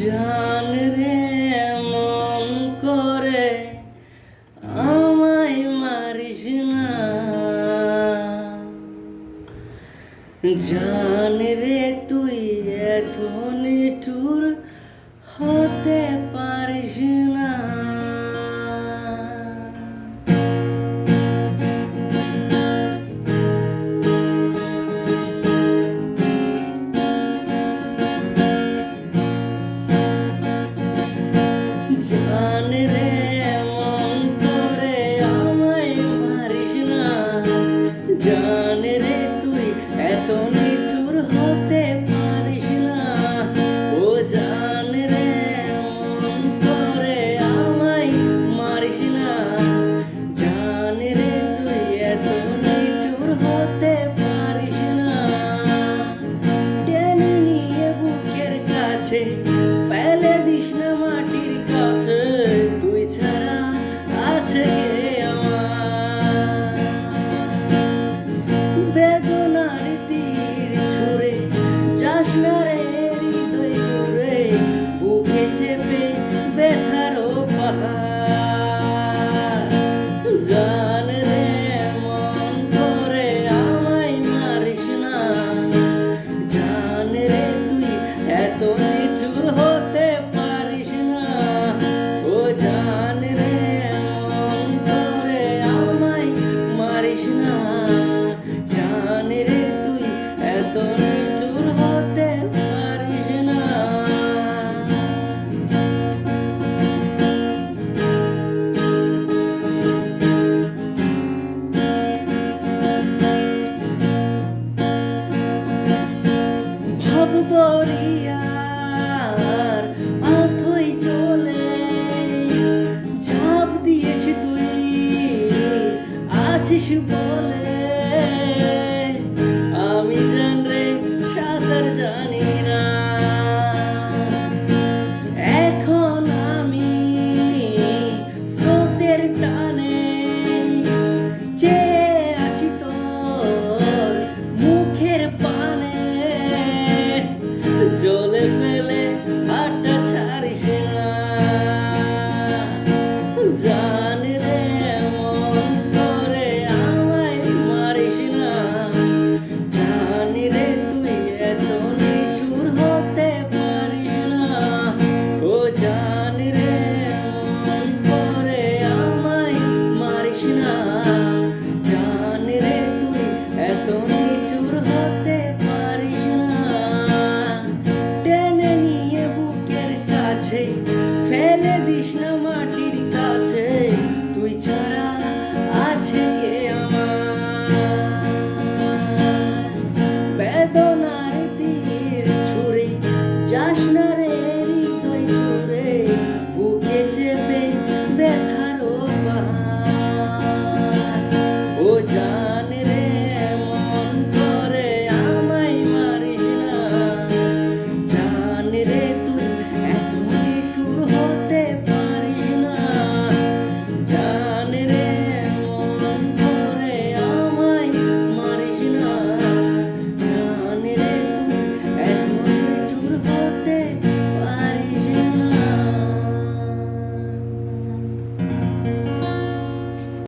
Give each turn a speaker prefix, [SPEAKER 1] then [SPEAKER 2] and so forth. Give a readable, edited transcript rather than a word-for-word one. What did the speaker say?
[SPEAKER 1] জান রে মন করে আমায় মারিস না, জান রে তুই এত নিঠুর হতে পারিস না। জান রে মন করে আমায় মারিস না, জান রে তুই এত নিঠুর হতে পারিস না। ও জান রে মন করে আমায় মারিস না, জান রে তুই এত নিঠুর হতে পারিস না। টেনে নিয়ে বুকের কাছে ফেলে দিস না মাটির কাছে, তুই ছাড়া আছে কে আমার। বেদনার তীর ছুঁড়ে যাস না রে হৃদয় জুড়ে, বুকে চেপে ব্যথারও পাহাড়। জান রে মন করে আমায় মারিস না, জান রে তুই এত নিঠুর হতে পারিস না। ও জান রে মন করে আমায় মারিস না, জান রে তুই এত নিঠুর হতে পারিস না। ভাব দরিয়ার অথই চলে ঝাঁপ দিয়েছি তুই আছিস বলে, আমি জান রে সাঁতার জানি না। এখন আমি স্রোতের টানে চেয়ে আছি তোর মুখের পানে, জলে ফেলে হাতটা ছাড়িস না। জান রে মন করে আমায় মারিস না, জান রে তুই এত নিঠুর হতে পারিস না। ও জান রে মন করে আমায় মারিস না, জান রে তুই এত নিঠুর হতে পারিস না। টেনে নিয়ে বুকের কাছে ফেলে দিস না